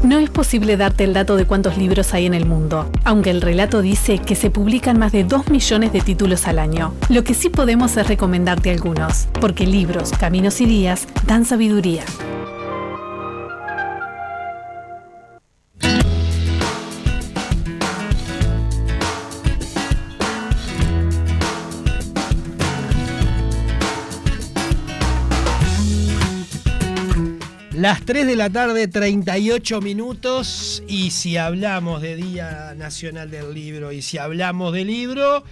No es posible darte el dato de cuántos libros hay en el mundo, aunque el relato dice que se publican más de 2 millones de títulos al año. Lo que sí podemos es recomendarte algunos, porque libros, caminos y días dan sabiduría. Las 3 de la tarde, 38 minutos, y si hablamos de Día Nacional del Libro y si hablamos de libro,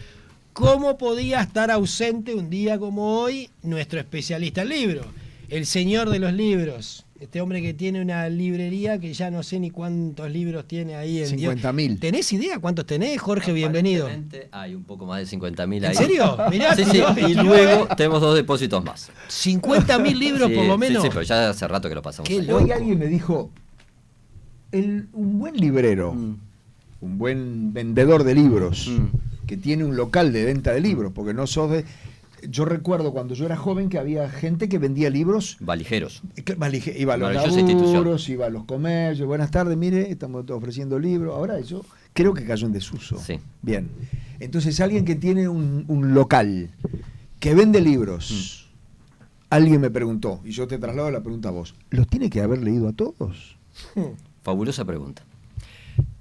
¿cómo podía estar ausente un día como hoy nuestro especialista en libro? El señor de los libros, este hombre que tiene una librería que ya no sé ni cuántos libros tiene ahí en 50.000. ¿Tenés idea cuántos tenés, Jorge? Bienvenido. Hay un poco más de 50.000 ahí. ¿En serio? Mirá, sí, y luego tenemos 2 depósitos más. 50.000 libros por lo menos. Sí, pero ya hace rato que lo pasamos. Hoy alguien me dijo, un buen librero, un buen vendedor de libros, que tiene un local de venta de libros, porque no sos de... Yo recuerdo cuando yo era joven que había gente que vendía libros. Valijeros. Iba a los laburos, iba a los comercios. Buenas tardes, mire, estamos ofreciendo libros. Ahora eso creo que cayó en desuso. Sí. Bien. Entonces alguien que tiene un local que vende libros, alguien me preguntó, y yo te traslado la pregunta a vos, ¿los tiene que haber leído a todos? Fabulosa pregunta.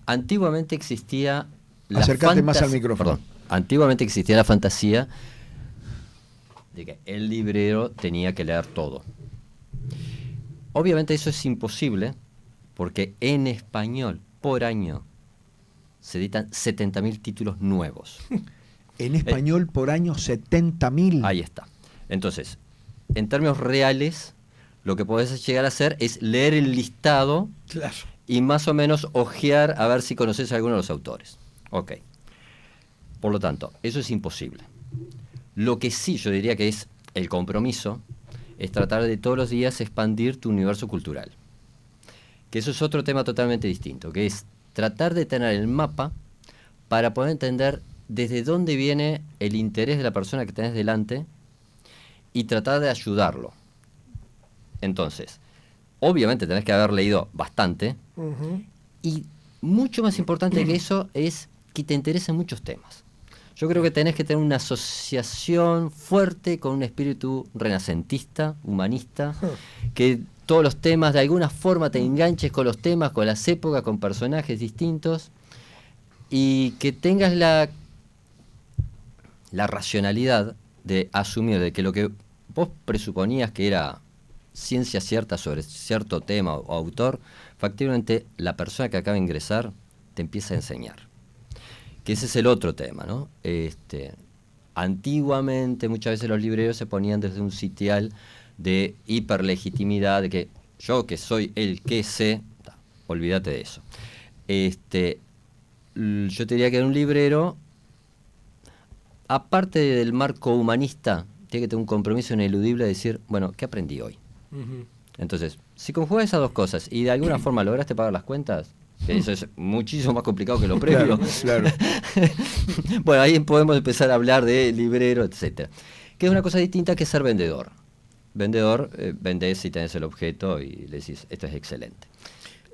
Antiguamente existía Acércate más al micrófono. Perdón. Antiguamente existía la fantasía de que el librero tenía que leer todo. Obviamente eso es imposible porque en español por año se editan 70.000 títulos nuevos. En español por año 70.000. Ahí está. Entonces, en términos reales, lo que podés llegar a hacer es leer el listado y más o menos ojear a ver si conoces a alguno de los autores. Ok. Por lo tanto, eso es imposible. Lo que sí yo diría que es el compromiso es tratar de todos los días expandir tu universo cultural. Que eso es otro tema totalmente distinto, que es tratar de tener el mapa para poder entender desde dónde viene el interés de la persona que tenés delante y tratar de ayudarlo. Entonces, obviamente tenés que haber leído bastante y mucho más importante que eso es que te interesen muchos temas. Yo creo que tenés que tener una asociación fuerte con un espíritu renacentista, humanista, que todos los temas, de alguna forma te enganches con los temas, con las épocas, con personajes distintos, y que tengas la racionalidad de asumir de que lo que vos presuponías que era ciencia cierta sobre cierto tema o autor, factiblemente la persona que acaba de ingresar te empieza a enseñar. Que ese es el otro tema, ¿no? Antiguamente muchas veces los libreros se ponían desde un sitial de hiperlegitimidad, de que yo que soy el que sé, olvídate de eso. Yo te diría que un librero, aparte del marco humanista, tiene que tener un compromiso ineludible de decir, bueno, ¿qué aprendí hoy? Entonces, si conjugas esas dos cosas y de alguna forma lograste pagar las cuentas, que eso es muchísimo más complicado que lo previo. Claro. Bueno, ahí podemos empezar a hablar de librero, etcétera. Que es una cosa distinta que ser vendedor. Vendedor, vendés si tenés el objeto y le decís, esto es excelente.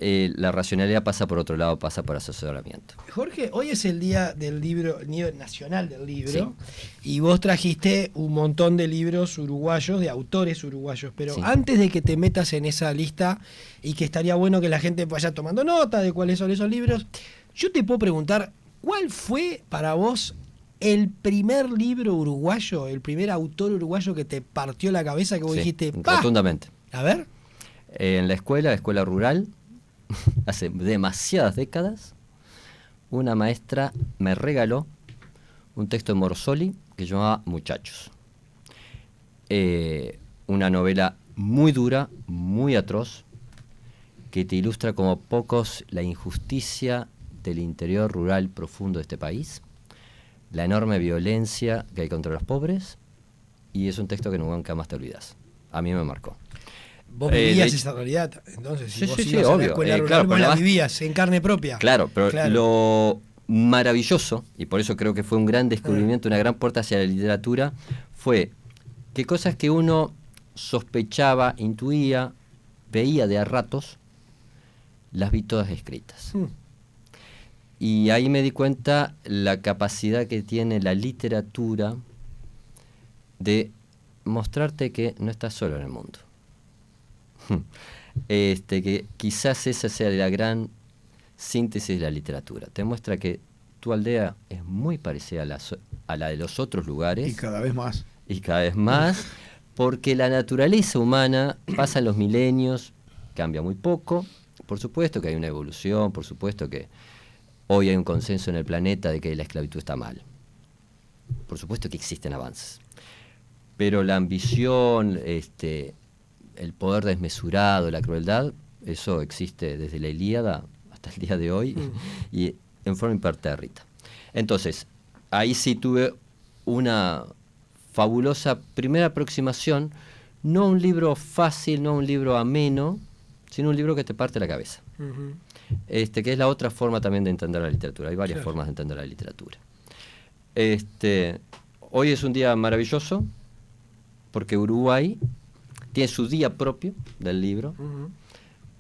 La racionalidad pasa por otro lado, pasa por asesoramiento. Jorge, hoy es el día del libro, el Día Nacional del Libro, y vos trajiste un montón de libros uruguayos, de autores uruguayos, pero antes de que te metas en esa lista, y que estaría bueno que la gente vaya tomando nota de cuáles son esos libros, yo te puedo preguntar, ¿cuál fue para vos el primer libro uruguayo, el primer autor uruguayo que te partió la cabeza, que vos dijiste, ¡pah! Rotundamente. A ver. En la escuela rural, hace demasiadas décadas, una maestra me regaló un texto de Morosoli que se llamaba Muchachos. Una novela muy dura, muy atroz, que te ilustra como pocos la injusticia del interior rural profundo de este país, la enorme violencia que hay contra los pobres, y es un texto que nunca más te olvidas. A mí me marcó. Vos vivías esa realidad, entonces, si vos ibas obvio. A la escuela rural, vos la vivías en carne propia. Claro, pero lo maravilloso, y por eso creo que fue un gran descubrimiento, una gran puerta hacia la literatura, fue que cosas que uno sospechaba, intuía, veía de a ratos, las vi todas escritas. Y ahí me di cuenta la capacidad que tiene la literatura de mostrarte que no estás solo en el mundo. Que quizás esa sea la gran síntesis de la literatura. Te muestra que tu aldea es muy parecida a la de los otros lugares. Y cada vez más. Y cada vez más, porque la naturaleza humana pasa en los milenios, cambia muy poco. Por supuesto que hay una evolución, por supuesto que hoy hay un consenso en el planeta de que la esclavitud está mal. Por supuesto que existen avances. Pero la ambición, el poder desmesurado, la crueldad, eso existe desde la Ilíada hasta el día de hoy y en forma impertérrita. Entonces, ahí sí tuve una fabulosa primera aproximación, no a un libro fácil, no a un libro ameno, sino un libro que te parte la cabeza. Que es la otra forma también de entender la literatura. Hay varias formas de entender la literatura. Hoy es un día maravilloso porque Uruguay tiene su día propio del libro.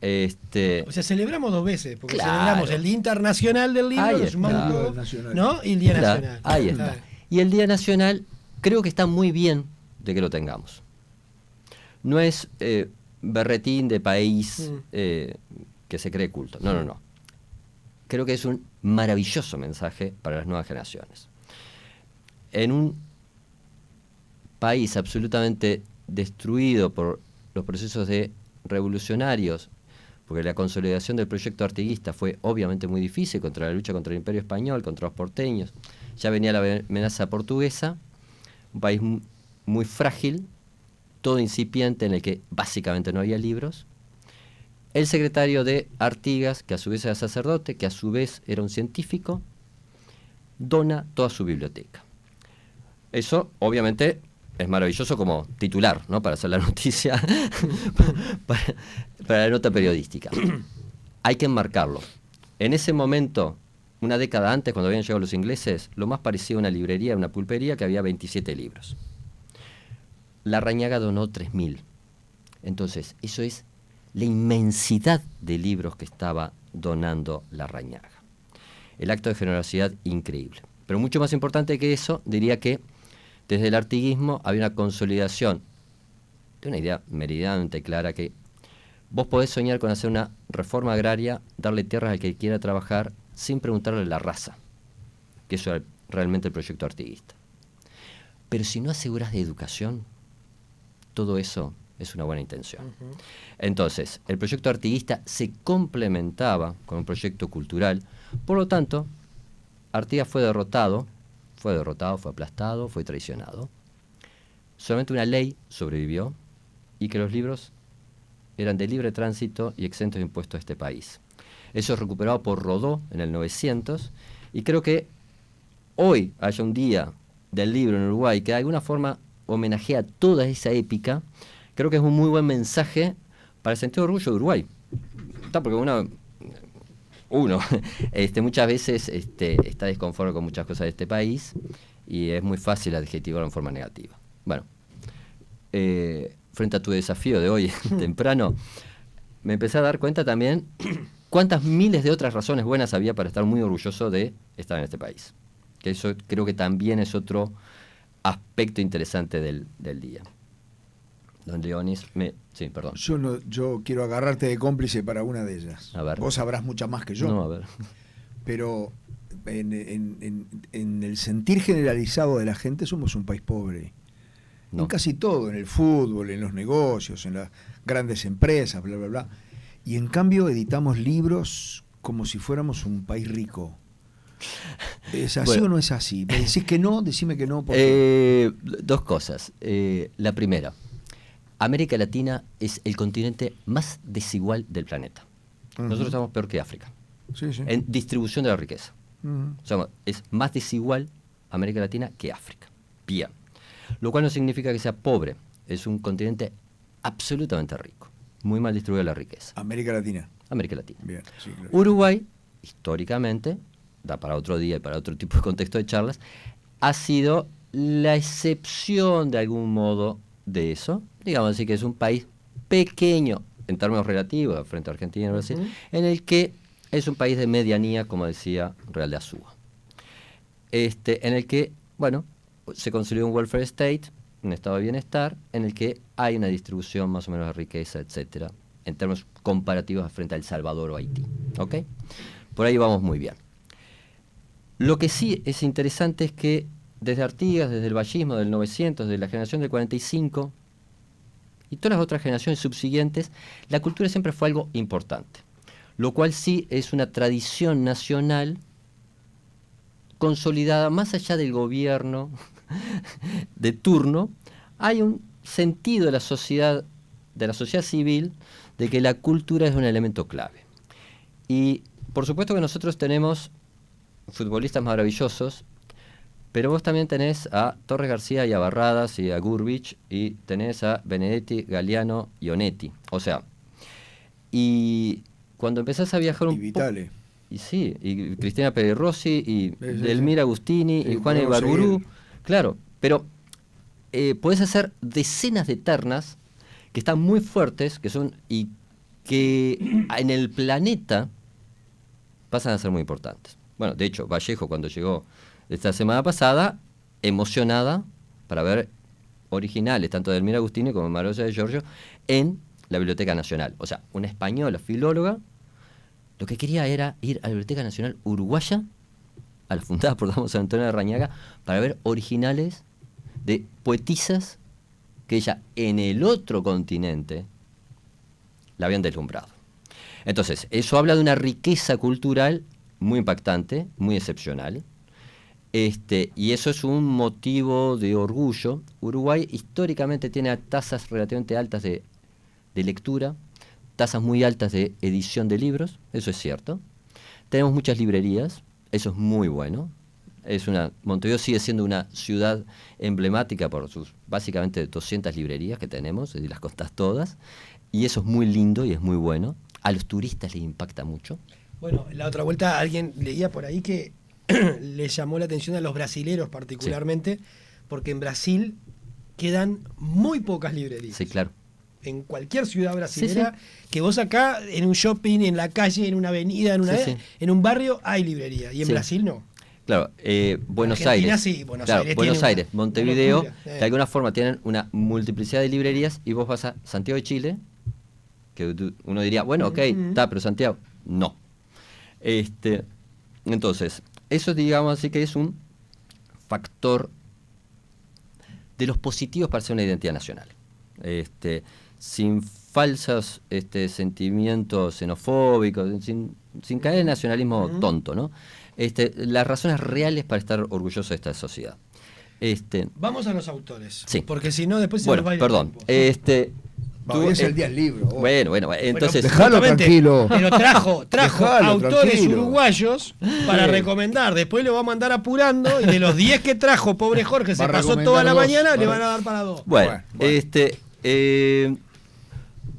O sea, celebramos 2 veces, porque claro, celebramos el Día Internacional del Libro, lo sumamos todo, ¿no? Y el Día Nacional. Ahí está. Y el Día Nacional creo que está muy bien de que lo tengamos. No es berretín de país que se cree culto. No. Creo que es un maravilloso mensaje para las nuevas generaciones. En un país absolutamente destruido por los procesos de revolucionarios, porque la consolidación del proyecto artiguista fue obviamente muy difícil contra la lucha contra el Imperio Español, contra los porteños. Ya venía la amenaza portuguesa, un país muy frágil, todo incipiente, en el que básicamente no había libros. El secretario de Artigas, que a su vez era sacerdote, que a su vez era un científico, dona toda su biblioteca. Eso, obviamente, es maravilloso como titular, ¿no? Para hacer la noticia, para la nota periodística. Hay que enmarcarlo. En ese momento, una década antes, cuando habían llegado los ingleses, lo más parecido a una librería, una pulpería, que había 27 libros. Larrañaga donó 3.000. Entonces, eso es la inmensidad de libros que estaba donando Larrañaga. El acto de generosidad increíble. Pero mucho más importante que eso, diría que desde el artiguismo había una consolidación de una idea meridianamente clara, que vos podés soñar con hacer una reforma agraria, darle tierras al que quiera trabajar, sin preguntarle la raza, que eso era realmente el proyecto artiguista. Pero si no aseguras de educación, todo eso es una buena intención. Entonces, el proyecto artiguista se complementaba con un proyecto cultural. Por lo tanto, Artigas fue derrotado, fue aplastado, fue traicionado. Solamente una ley sobrevivió, y que los libros eran de libre tránsito y exentos de impuestos a este país. Eso es recuperado por Rodó en el 900, y creo que hoy haya un día del libro en Uruguay que de alguna forma homenajea toda esa épica. Creo que es un muy buen mensaje para el sentido de orgullo de Uruguay. Porque uno muchas veces está desconforme con muchas cosas de este país, y es muy fácil adjetivarlo en forma negativa. Bueno, frente a tu desafío de hoy temprano, me empecé a dar cuenta también cuántas miles de otras razones buenas había para estar muy orgulloso de estar en este país. Que eso creo que también es otro aspecto interesante del día. Don Leonis, sí, perdón. Yo quiero agarrarte de cómplice para una de ellas. A ver. Vos sabrás muchas más que yo. No, a ver. Pero en el sentir generalizado de la gente somos un país pobre. No. En casi todo, en el fútbol, en los negocios, en las grandes empresas, bla, bla, bla. Y en cambio editamos libros como si fuéramos un país rico. ¿Es así o no es así? ¿Me decís que no? Decime que no. Dos cosas. La primera, América Latina es el continente más desigual del planeta. Nosotros estamos peor que África. Sí, sí. En distribución de la riqueza. O sea, es más desigual América Latina que África. Bien. Lo cual no significa que sea pobre. Es un continente absolutamente rico. Muy mal distribuida la riqueza. América Latina. América Latina. Bien, sí, claro. Uruguay, históricamente, da para otro día y para otro tipo de contexto de charlas, ha sido la excepción de algún modo de eso. Digamos así que es un país pequeño, en términos relativos, frente a Argentina y Brasil, en el que es un país de medianía, como decía Real de Azúa. En el que, bueno, se consolidó un welfare state, un estado de bienestar, en el que hay una distribución más o menos de riqueza, etcétera, en términos comparativos frente a El Salvador o Haití. ¿Ok? Por ahí vamos muy bien. Lo que sí es interesante es que desde Artigas, desde el vallismo del 900, desde la generación del 45 y todas las otras generaciones subsiguientes, la cultura siempre fue algo importante. Lo cual sí es una tradición nacional consolidada más allá del gobierno de turno. Hay un sentido de la sociedad civil de que la cultura es un elemento clave. Y por supuesto que nosotros tenemos futbolistas maravillosos, pero vos también tenés a Torres García y a Barradas y a Gurvich, y tenés a Benedetti, Galeano y Onetti. O sea, y cuando empezás a viajar un poco... Vitale. Y sí, y Cristina Pérez Rossi, y Delmira Agustini, y Juan Ibarburu. Claro, pero podés hacer decenas de ternas que están muy fuertes, que son, y que en el planeta pasan a ser muy importantes. Bueno, de hecho, Vallejo, cuando llegó esta semana pasada, emocionada para ver originales, tanto de Delmira Agustini como de María José de Giorgio, en la Biblioteca Nacional. O sea, una española filóloga, lo que quería era ir a la Biblioteca Nacional Uruguaya, a la fundada por Don San Antonio de Rañaga, para ver originales de poetisas que ella en el otro continente la habían deslumbrado. Entonces, eso habla de una riqueza cultural muy impactante, muy excepcional. Y eso es un motivo de orgullo. Uruguay históricamente tiene tasas relativamente altas de lectura, tasas muy altas de edición de libros, eso es cierto. Tenemos muchas librerías, eso es muy bueno. Montevideo sigue siendo una ciudad emblemática por sus básicamente 200 librerías que tenemos, y las contás todas, y eso es muy lindo y es muy bueno. A los turistas les impacta mucho. Bueno, la otra vuelta alguien leía por ahí que le llamó la atención a los brasileros particularmente, sí, porque en Brasil quedan muy pocas librerías. Sí, claro. En cualquier ciudad brasilera, sí, sí, que vos acá, en un shopping, en la calle, en una avenida, en un barrio, hay librería, y en Brasil no. Claro, Buenos Aires. Sí, Buenos Aires, Montevideo, de alguna forma tienen una multiplicidad de librerías, y vos vas a Santiago de Chile, que uno diría, bueno, ok, está, pero Santiago, no. Entonces, eso digamos así que es un factor de los positivos para ser una identidad nacional. Sin falsos sentimientos xenofóbicos, sin caer en nacionalismo tonto, ¿no? Las razones reales para estar orgulloso de esta sociedad. Vamos a los autores, sí, porque si no después se nos va a ir perdón. Hoy es el día del libro. Bueno, entonces... Dejalo tranquilo. Pero trajo autores uruguayos para recomendar. Después lo va a mandar apurando, y de los 10 que trajo, pobre Jorge, se pasó toda la mañana, le van a dar para 2. Bueno.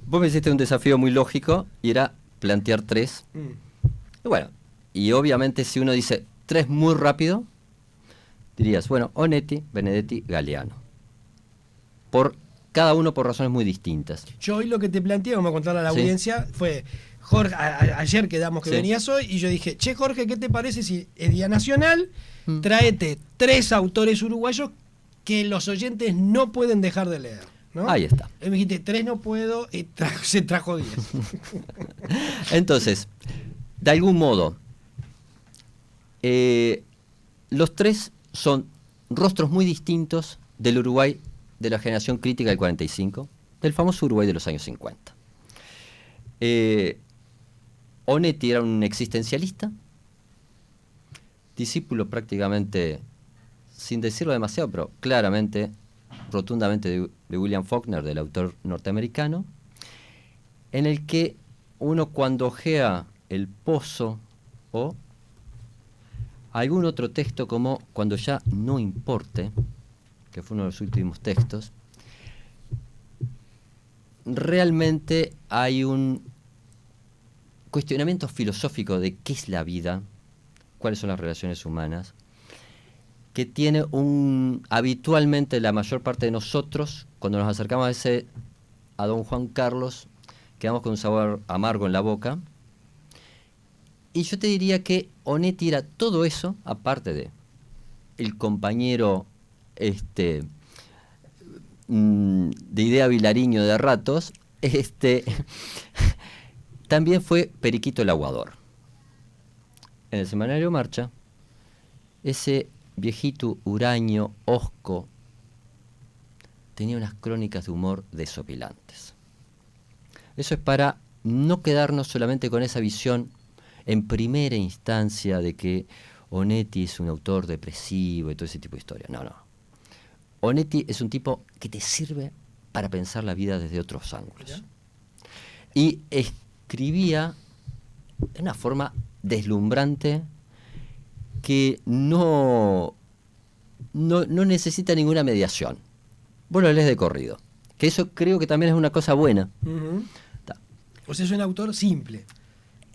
Vos me hiciste un desafío muy lógico, y era plantear 3. Y bueno, y obviamente si uno dice 3 muy rápido, dirías, bueno, Onetti, Benedetti, Galeano. Cada uno por razones muy distintas. Yo hoy lo que te planteé, vamos a contarle a la audiencia, fue, Jorge, ayer quedamos que venías hoy, y yo dije, che Jorge, ¿qué te parece si es Día Nacional? Tráete 3 autores uruguayos que los oyentes no pueden dejar de leer, ¿no? Ahí está. Y me dijiste, 3 no puedo, y se trajo 10. Entonces, de algún modo, los 3 son rostros muy distintos del Uruguay de la generación crítica del 45, del famoso Uruguay de los años 50. Onetti era un existencialista, discípulo prácticamente, sin decirlo demasiado, pero claramente, rotundamente de William Faulkner, del autor norteamericano, en el que uno cuando ojea El Pozo o algún otro texto como Cuando ya no importe, que fue uno de los últimos textos, realmente hay un cuestionamiento filosófico de qué es la vida, cuáles son las relaciones humanas, que tiene habitualmente la mayor parte de nosotros, cuando nos acercamos a don Juan Carlos, quedamos con un sabor amargo en la boca. Y yo te diría que Onetti era todo eso, aparte de el compañero de idea Vilariño de ratos, también fue Periquito el Aguador. En el semanario Marcha, ese viejito huraño, hosco, tenía unas crónicas de humor desopilantes. Eso es para no quedarnos solamente con esa visión en primera instancia de que Onetti es un autor depresivo y todo ese tipo de historia. No. Onetti es un tipo que te sirve para pensar la vida desde otros ángulos. ¿Ya? Y escribía de una forma deslumbrante que no necesita ninguna mediación. Vos lo lees de corrido. Que eso creo que también es una cosa buena. Uh-huh. O sea, es un autor simple.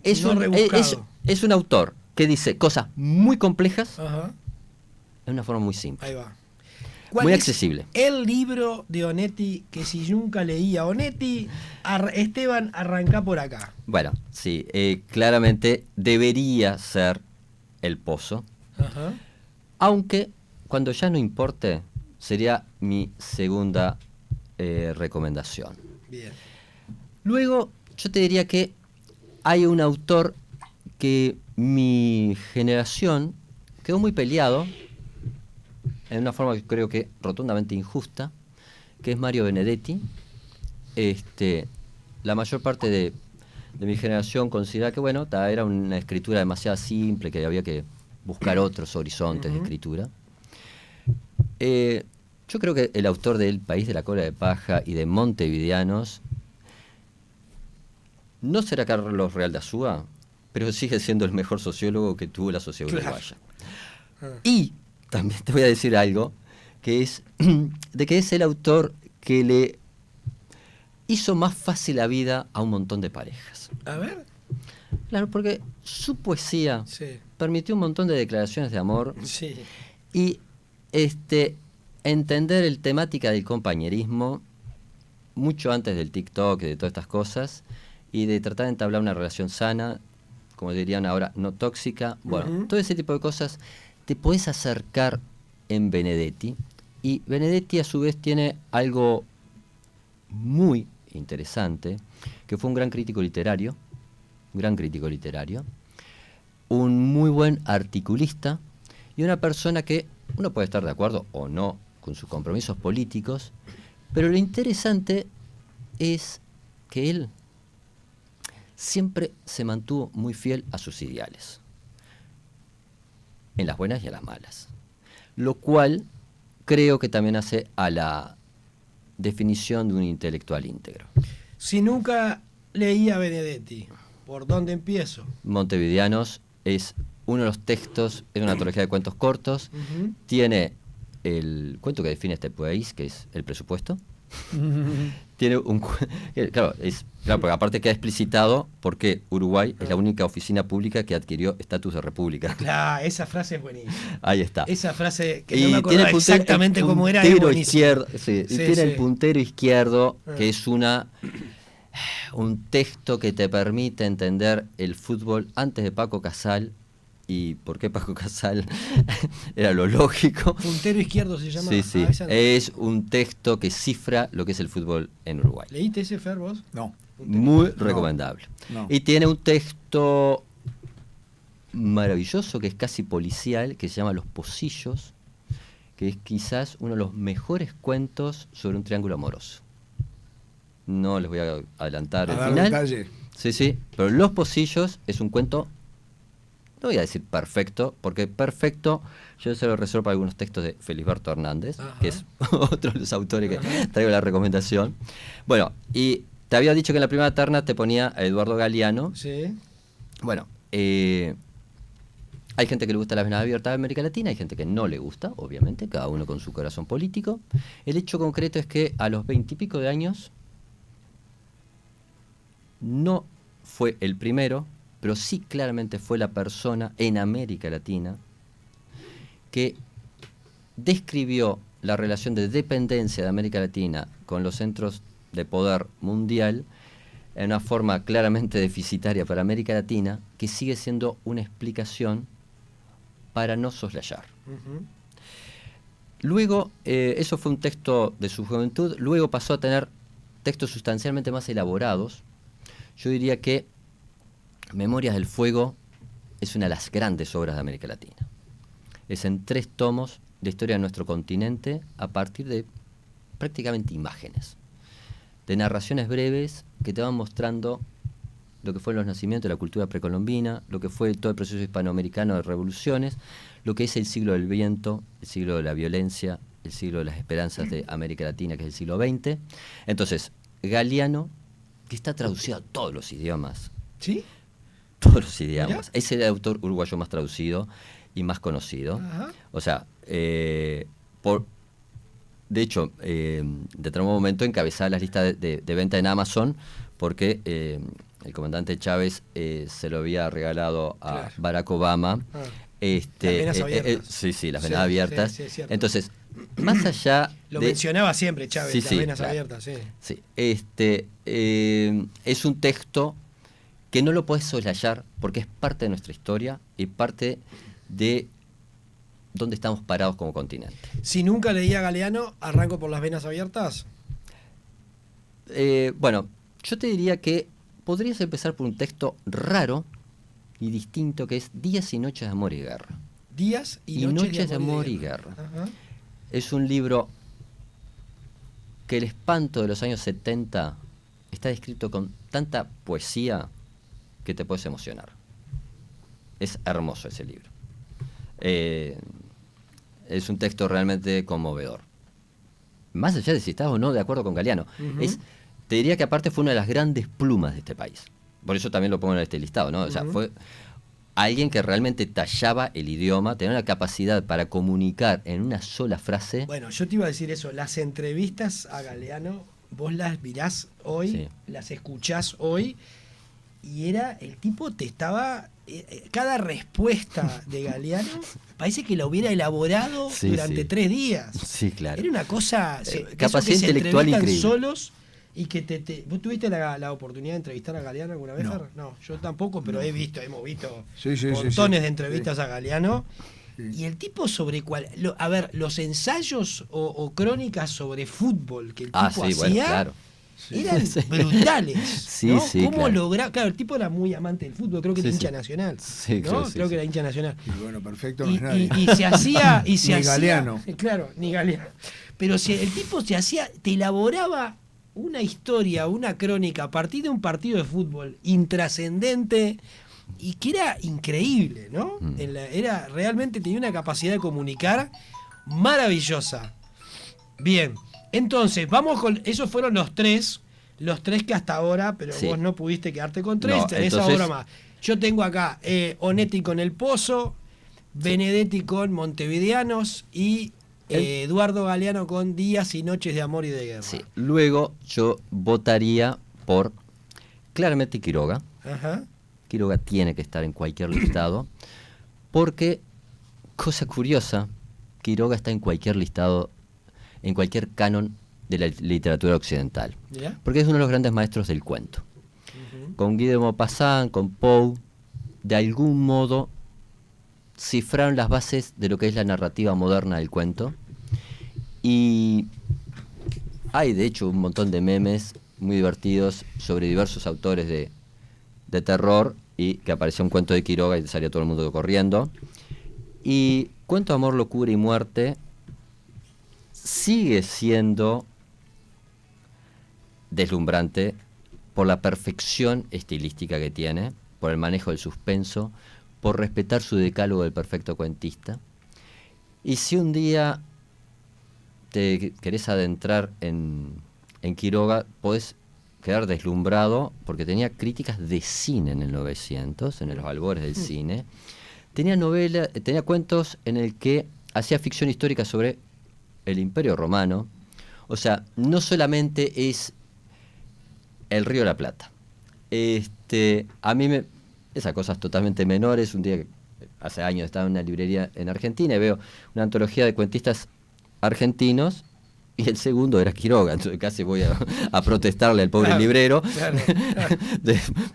Es un autor que dice cosas muy complejas de una forma muy simple. Ahí va. Muy accesible. El libro de Onetti que si nunca leía Onetti, Esteban, arranca por acá. Bueno, sí, claramente debería ser El Pozo. Ajá. Aunque cuando ya no importe, sería mi segunda recomendación. Bien. Luego, yo te diría que hay un autor que mi generación quedó muy peleado, en una forma que creo que rotundamente injusta, que es Mario Benedetti. La mayor parte de mi generación considera que, bueno, era una escritura demasiado simple, que había que buscar otros horizontes de escritura. Yo creo que el autor de El País de la Cola de Paja y de Montevideanos no será Carlos Real de Azúa, pero sigue siendo el mejor sociólogo que tuvo la sociedad uruguaya. Y también te voy a decir algo, que es de que es el autor que le hizo más fácil la vida a un montón de parejas. A ver. Claro, porque su poesía permitió un montón de declaraciones de amor y entender el temática del compañerismo mucho antes del TikTok y de todas estas cosas, y de tratar de entablar una relación sana, como dirían ahora, no tóxica. Bueno, todo ese tipo de cosas te puedes acercar en Benedetti, y Benedetti a su vez tiene algo muy interesante, que fue un gran crítico literario, un muy buen articulista y una persona que uno puede estar de acuerdo o no con sus compromisos políticos, pero lo interesante es que él siempre se mantuvo muy fiel a sus ideales, en las buenas y en las malas, lo cual creo que también hace a la definición de un intelectual íntegro. Si nunca leía Benedetti, ¿por dónde empiezo? Montevideanos es uno de los textos, es una antología de cuentos cortos, tiene el cuento que define este país, que es el presupuesto. Tiene un claro, porque aparte queda explicitado porque Uruguay es la única oficina pública que adquirió estatus de república. Claro, esa frase es buenísima. Ahí está. Esa frase que no me acuerdo exactamente cómo era, es buenísima. Izquierdo, tiene el puntero izquierdo, que es un texto que te permite entender el fútbol antes de Paco Casal. ¿Y por qué Paco Casal? Era lo lógico. Puntero izquierdo se llama. Sí. No. Es un texto que cifra lo que es el fútbol en Uruguay. ¿Leíste ese, Fer, vos? No. Muy recomendable. No. Y tiene un texto maravilloso que es casi policial, que se llama Los Pocillos, que es quizás uno de los mejores cuentos sobre un triángulo amoroso. No les voy a adelantar el final. Detalle. Sí, pero Los Pocillos es un cuento, no voy a decir perfecto, porque perfecto yo se lo reservo para algunos textos de Felisberto Hernández, que es otro de los autores que traigo la recomendación. Bueno, y te había dicho que en la primera terna te ponía a Eduardo Galeano. Sí. Bueno, hay gente que le gusta la vena abierta de América Latina, hay gente que no le gusta, obviamente, cada uno con su corazón político. El hecho concreto es que a los 20 y pico de años no fue el primero, pero sí claramente fue la persona en América Latina que describió la relación de dependencia de América Latina con los centros de poder mundial en una forma claramente deficitaria para América Latina, que sigue siendo una explicación para no soslayar. Luego, eso fue un texto de su juventud, luego pasó a tener textos sustancialmente más elaborados. Yo diría que Memorias del Fuego es una de las grandes obras de América Latina. Es en 3 tomos la historia de nuestro continente a partir de prácticamente imágenes, de narraciones breves que te van mostrando lo que fueron los nacimientos de la cultura precolombina, lo que fue todo el proceso hispanoamericano de revoluciones, lo que es el siglo del viento, el siglo de la violencia, el siglo de las esperanzas de América Latina, que es el siglo XX. Entonces, Galeano, que está traducido a todos los idiomas. ¿Sí? Todos los idiomas. ¿Mirá? Es el autor uruguayo más traducido y más conocido. Ajá. O sea, de hecho, en determinado momento encabezaba las listas de venta en Amazon porque el comandante Chávez se lo había regalado a Barack Obama. Las venas abiertas. Sí, las venas abiertas. Sí, es entonces, más allá lo mencionaba siempre Chávez, las venas claro. abiertas, sí. Sí, es un texto que no lo podés soslayar porque es parte de nuestra historia y parte de dónde estamos parados como continente. Si nunca leía Galeano, ¿arranco por las venas abiertas? Bueno, yo te diría que podrías empezar por un texto raro y distinto que es Días y Noches de Amor y Guerra. Días y Noches de Amor y Guerra. Ajá. Es un libro que el espanto de los años 70 está descrito con tanta poesía que te puedes emocionar. Es hermoso ese libro. Es un texto realmente conmovedor. Más allá de si estás o no de acuerdo con Galeano. Te diría que aparte fue una de las grandes plumas de este país. Por eso también lo pongo en este listado, ¿no? O sea, fue alguien que realmente tallaba el idioma, tenía una capacidad para comunicar en una sola frase. Bueno, yo te iba a decir eso, las entrevistas a Galeano, vos las mirás hoy, las escuchás hoy, y el tipo te estaba, cada respuesta de Galeano parece que la hubiera elaborado durante 3 días. Sí, claro. Era una cosa, capacidad intelectual increíble. solos. Y que ¿vos tuviste la oportunidad de entrevistar a Galeano alguna vez? No, yo tampoco, pero hemos visto montones de entrevistas a Galeano. Y el tipo sobre los ensayos o crónicas sobre fútbol que el tipo hacía, bueno, claro. eran brutales. ¿No? ¿Cómo claro. lograr? Claro, el tipo era muy amante del fútbol, creo que era hincha nacional. Creo que era hincha nacional. Y bueno, perfecto, no es nadie. Y se hacía. Ni Galeano. Claro, ni Galeano. Pero el tipo te elaboraba una historia, una crónica a partir de un partido de fútbol intrascendente y que era increíble, ¿no? Realmente tenía una capacidad de comunicar maravillosa. Bien, entonces, vamos con... Esos fueron los tres que hasta ahora, pero vos no pudiste quedarte con 3, no, tenés entonces... ahora más. Yo tengo acá Onetti con El Pozo, Benedetti con Montevideanos y... Eduardo Galeano con Días y Noches de Amor y de Guerra. Sí. Luego yo votaría por claramente Quiroga. Ajá. Quiroga tiene que estar en cualquier listado porque, cosa curiosa, Quiroga está en cualquier listado, en cualquier canon de la literatura occidental. ¿Ya? Porque es uno de los grandes maestros del cuento. Con Guy de Maupassant, con Poe, de algún modo cifraron las bases de lo que es la narrativa moderna del cuento. Y hay de hecho un montón de memes muy divertidos sobre diversos autores de terror y que apareció un cuento de Quiroga y salía todo el mundo corriendo. Y Cuento de Amor, Locura y Muerte sigue siendo deslumbrante por la perfección estilística que tiene, por el manejo del suspenso, por respetar su decálogo del perfecto cuentista. Y si un día te querés adentrar en Quiroga, podés quedar deslumbrado porque tenía críticas de cine en el 900, en los albores del cine. Tenía cuentos en el que hacía ficción histórica sobre el Imperio Romano. O sea, no solamente es el Río de la Plata. A mí esas cosas totalmente menores. Un día, hace años, estaba en una librería en Argentina y veo una antología de cuentistas argentinos y el segundo era Quiroga. Entonces casi voy a protestarle al pobre librero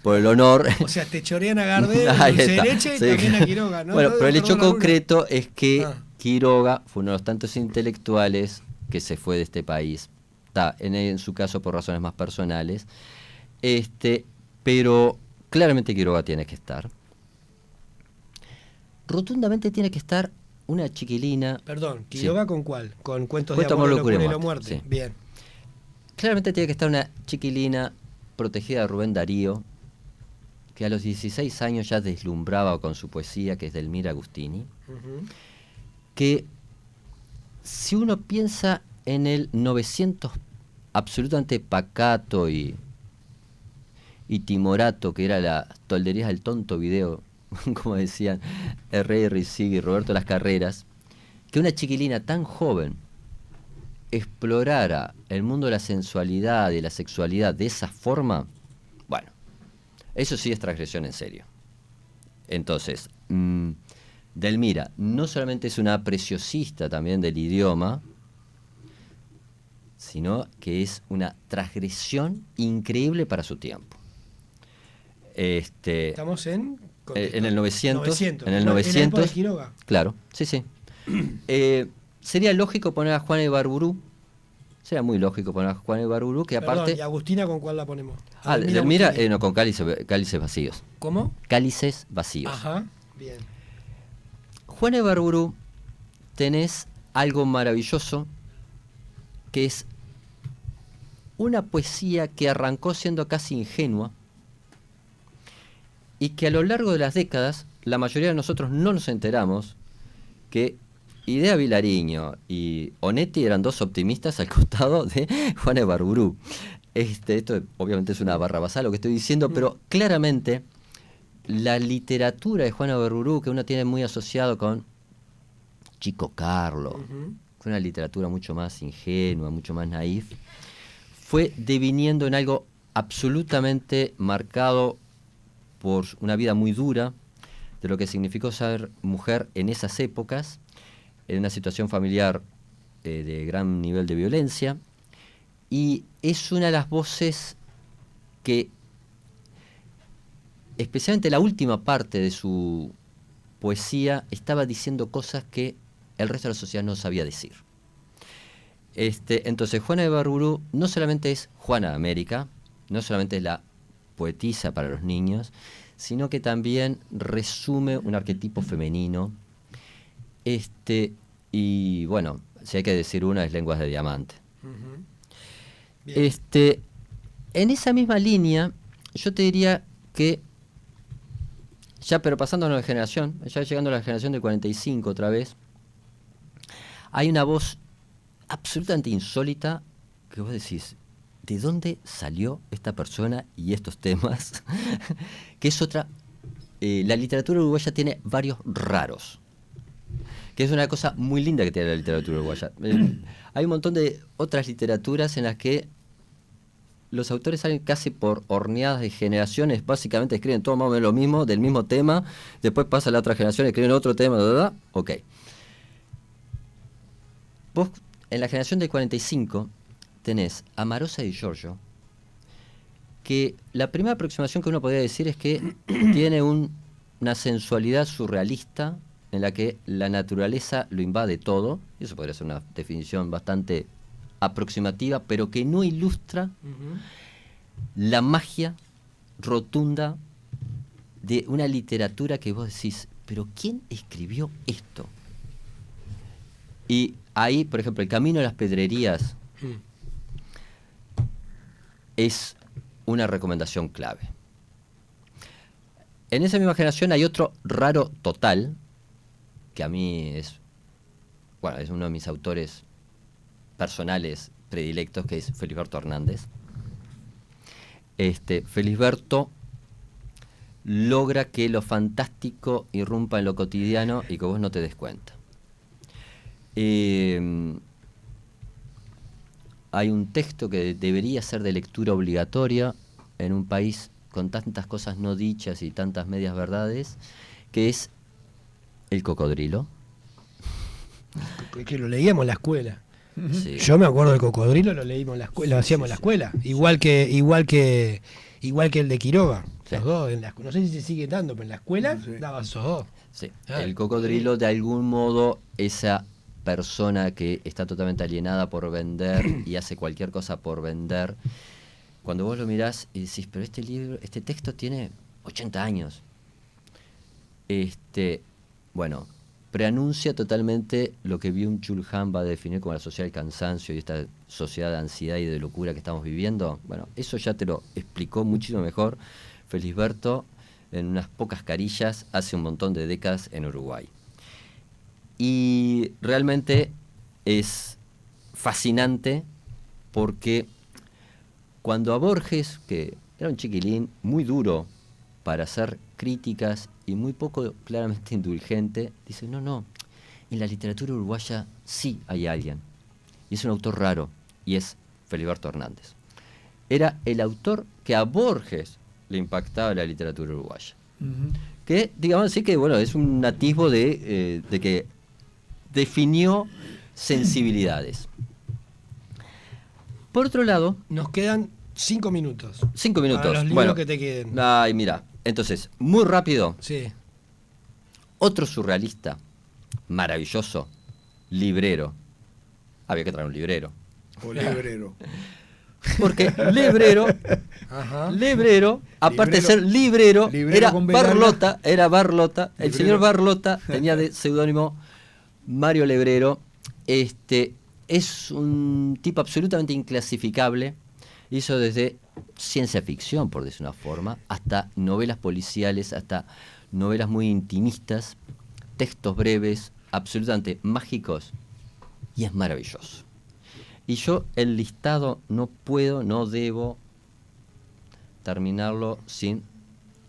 por el honor. O sea, te chorean a Gardel, dulce de leche y también a Quiroga, ¿no? Bueno, pero el hecho concreto es que Quiroga fue uno de los tantos intelectuales que se fue de este país. En su caso por razones más personales. Pero claramente Quiroga tiene que estar. Rotundamente tiene que estar una chiquilina. Perdón, ¿Quiroga con cuál? Con Cuentos de Cuento amor, locura y la muerte. Sí. Bien. Claramente tiene que estar una chiquilina protegida de Rubén Darío, que a los 16 años ya deslumbraba con su poesía, que es de Elmira Agustini, que si uno piensa en el 900 absolutamente pacato y timorato, que era la tolderías del tonto video, como decían R.R. Rizig y Roberto Las Carreras, que una chiquilina tan joven explorara el mundo de la sensualidad y la sexualidad de esa forma, bueno, eso sí es transgresión en serio. Entonces, Delmira no solamente es una preciosista también del idioma, sino que es una transgresión increíble para su tiempo. Estamos en el 900. En el ¿En 900. la época de Quiroga? Claro, sí. Sería lógico poner a Juana Ibarburu. Sería muy lógico poner a Juana Ibarburu, que Perdón, aparte. ¿y Agustina con cuál la ponemos? Delmira, no, con cálices vacíos. ¿Cómo? Cálices vacíos. Ajá, bien. Juana Ibarburu, tenés algo maravilloso, que es una poesía que arrancó siendo casi ingenua y que a lo largo de las décadas la mayoría de nosotros no nos enteramos que Idea Vilariño y Onetti eran dos optimistas al costado de Juana Ibarburu. Esto obviamente es una barra basal lo que estoy diciendo, pero claramente la literatura de Juana Ibarburu, que uno tiene muy asociado con Chico Carlo, fue una literatura mucho más ingenua, mucho más naif, fue deviniendo en algo absolutamente marcado por una vida muy dura, de lo que significó ser mujer en esas épocas, en una situación familiar de gran nivel de violencia, y es una de las voces que, especialmente la última parte de su poesía, estaba diciendo cosas que el resto de la sociedad no sabía decir. Entonces Juana Ibarburu no solamente es Juana de América, no solamente es la poetisa para los niños, sino que también resume un arquetipo femenino. Y bueno, si hay que decir una, es Lenguas de Diamante. En esa misma línea, yo te diría que, ya pero pasándonos de generación, ya llegando a la generación del 45 otra vez, hay una voz absolutamente insólita que vos decís, ¿de dónde salió esta persona y estos temas? Que es otra. La literatura uruguaya tiene varios raros, que es una cosa muy linda que tiene la literatura uruguaya. Hay un montón de otras literaturas en las que los autores salen casi por horneadas de generaciones, básicamente escriben todo más o menos lo mismo, del mismo tema, después pasa la otra generación, escriben otro tema, ¿verdad? Ok. Vos, en la generación del 45, tenés a Marosa y Giorgio, que la primera aproximación que uno podría decir es que tiene una sensualidad surrealista en la que la naturaleza lo invade todo, y eso podría ser una definición bastante aproximativa, pero que no ilustra la magia rotunda de una literatura que vos decís, pero ¿quién escribió esto? Y ahí, por ejemplo, El Camino de las Pedrerías es una recomendación clave. En esa misma generación hay otro raro total, que a mí es uno de mis autores personales predilectos, que es Felisberto Hernández. Felisberto logra que lo fantástico irrumpa en lo cotidiano y que vos no te des cuenta. Hay un texto que debería ser de lectura obligatoria en un país con tantas cosas no dichas y tantas medias verdades, que es El Cocodrilo. Que lo leíamos en la escuela. Sí. Yo me acuerdo del Cocodrilo, lo leímos en la escuela, lo hacíamos en la escuela, igual que el de Quiroga. Sí. Los dos, no sé si se sigue dando, pero en la escuela daban esos dos. Sí. Ah. El cocodrilo, de algún modo, esa persona que está totalmente alienada por vender y hace cualquier cosa por vender, cuando vos lo mirás y decís, pero este texto tiene 80 años. Bueno, preanuncia totalmente lo que Byung-Chul Han va a definir como la sociedad del cansancio y esta sociedad de ansiedad y de locura que estamos viviendo. Bueno, eso ya te lo explicó muchísimo mejor Felisberto en unas pocas carillas hace un montón de décadas en Uruguay. Y realmente es fascinante porque cuando a Borges, que era un chiquilín muy duro para hacer críticas y muy poco claramente indulgente, dice, no, en la literatura uruguaya sí hay alguien. Y es un autor raro, y es Feliberto Hernández. Era el autor que a Borges le impactaba la literatura uruguaya. Que, digamos así, que bueno, es un atisbo de que definió sensibilidades. Por otro lado... Nos quedan 5 minutos. 5 minutos. Para los libros bueno, que te queden. Ay, mira. Entonces, muy rápido. Sí. Otro surrealista, maravilloso, librero. Había que traer un librero. O librero. Porque librero, aparte de ser librero era Barlota. El señor Barlota tenía de seudónimo Mario Lebrero. Es un tipo absolutamente inclasificable. Hizo desde ciencia ficción, por decir una forma, hasta novelas policiales, hasta novelas muy intimistas, textos breves, absolutamente mágicos, y es maravilloso. Y yo el listado no debo terminarlo sin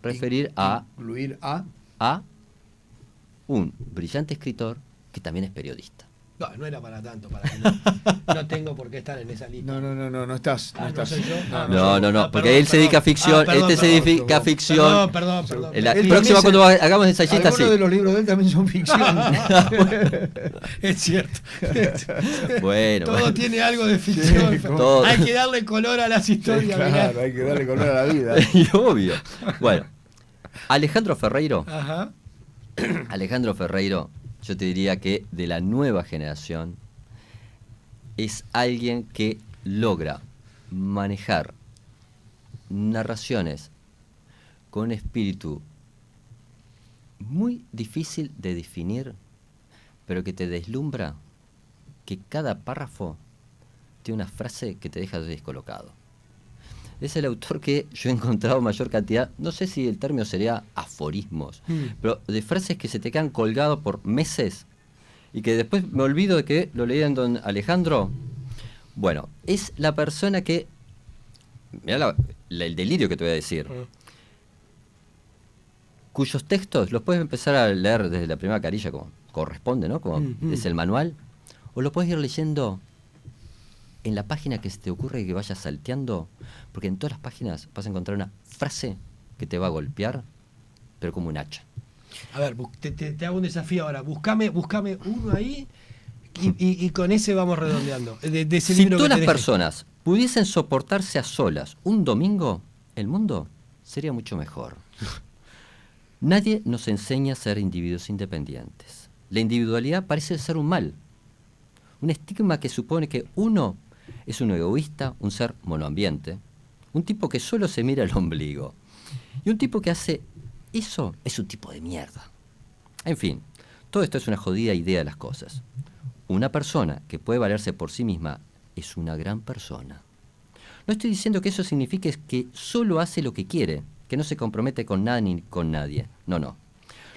referir incluir a un brillante escritor que también es periodista. No era para tanto, no tengo por qué estar en esa lista. No estás. ¿No soy yo? No, porque él se dedica a ficción, se dedica a ficción. Perdón. La próxima cuando hagamos ensayista, sí. Algunos de los libros de él también son ficción. Es cierto. Bueno. Todo tiene algo de ficción. Sí, todo. Hay que darle color a las historias. Claro, hay que darle color a la vida. Y obvio. Bueno, Alejandro Ferreiro. Ajá. Alejandro Ferreiro, yo te diría que de la nueva generación es alguien que logra manejar narraciones con un espíritu muy difícil de definir, pero que te deslumbra, que cada párrafo tiene una frase que te deja descolocado. Es el autor que yo he encontrado mayor cantidad, no sé si el término sería aforismos, pero de frases que se te quedan colgados por meses y que después me olvido de que lo leí en Don Alejandro. Bueno, es la persona que... Mirá el delirio que te voy a decir. Cuyos textos los puedes empezar a leer desde la primera carilla como corresponde, ¿no? Como es el manual. O lo puedes ir leyendo en la página que se te ocurre que vayas salteando, porque en todas las páginas vas a encontrar una frase que te va a golpear, pero como un hacha. A ver, te hago un desafío ahora. Buscame uno ahí y con ese vamos redondeando. De ese Si libro todas que las personas pudiesen soportarse a solas un domingo, el mundo sería mucho mejor. Nadie nos enseña a ser individuos independientes. La individualidad parece ser un mal, un estigma que supone que uno es un egoísta, un ser monoambiente, un tipo que solo se mira el ombligo. Y un tipo que hace eso es un tipo de mierda. En fin, todo esto es una jodida idea de las cosas. Una persona que puede valerse por sí misma es una gran persona. No estoy diciendo que eso signifique que solo hace lo que quiere, que no se compromete con nada ni con nadie. No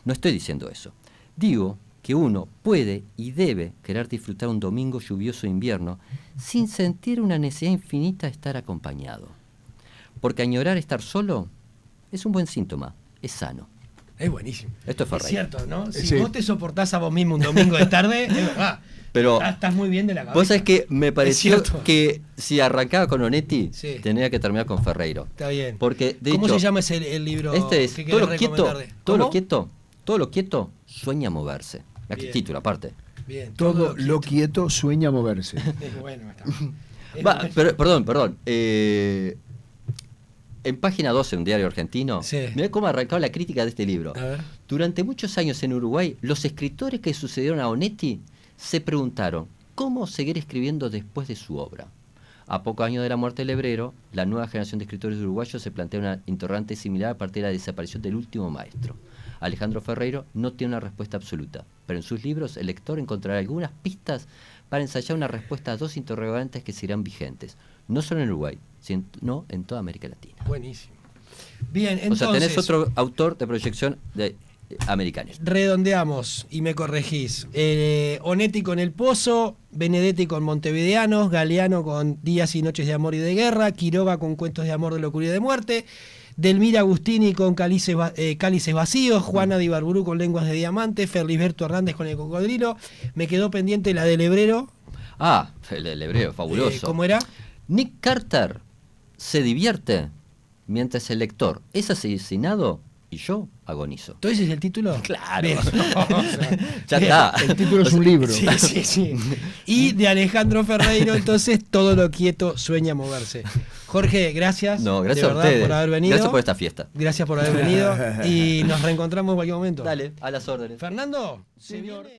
estoy diciendo eso. Digo que uno puede y debe querer disfrutar un domingo lluvioso de invierno sin sentir una necesidad infinita de estar acompañado. Porque añorar estar solo es un buen síntoma, es sano. Es buenísimo. Esto es Ferreiro. Es cierto, ¿no? Si Sí. vos te soportás a vos mismo un domingo de tarde, es verdad. Pero Estás muy bien de la cabeza. vos sabés que me pareció cierto. que si arrancaba con Onetti, Sí. tenía que terminar con Ferreiro. Está bien. Porque, de ¿Cómo hecho, se llama el libro? este es que todo querés lo quieto, recomendar? todo ¿Cómo? lo quieto sueña moverse. La Bien. título aparte. Bien, Todo lo quieto sueña moverse. Bueno, está. Perdón. En página 12 de un diario argentino, mirá cómo arrancaba la crítica de este libro. A ver. Durante muchos años en Uruguay, los escritores que sucedieron a Onetti se preguntaron cómo seguir escribiendo después de su obra. A pocos años de la muerte del Lebrero, la nueva generación de escritores uruguayos se plantea una interrogante similar a partir de la desaparición del último maestro. Alejandro Ferreiro no tiene una respuesta absoluta, pero en sus libros el lector encontrará algunas pistas para ensayar una respuesta a dos interrogantes que seguirán vigentes, no solo en Uruguay, sino en toda América Latina. Buenísimo. Bien, entonces... O sea, tenés otro autor de proyección de americanos. Redondeamos y me corregís. Onetti con El Pozo, Benedetti con Montevideanos, Galeano con Días y Noches de Amor y de Guerra, Quiroga con Cuentos de Amor, de Locura y de Muerte, Delmira Agustini con Cálices Vacíos, Juana de Ibarburu con Lenguas de Diamante, Ferliberto Hernández con El Cocodrilo. Me quedó pendiente la del Hebrero. Ah, el Hebrero, fabuloso. ¿Cómo era? Nick Carter se divierte mientras el lector es asesinado y yo agonizo. ¿Todo ese es el título? Claro. Bien. Ya está. El título es un libro. Sí. Y de Alejandro Ferreiro, entonces, Todo lo quieto sueña moverse. Jorge, gracias. No, gracias de a verdad, ustedes. por haber venido. Gracias por esta fiesta. Gracias por haber venido. Y nos reencontramos en cualquier momento. Dale, a las órdenes. Fernando, se viene...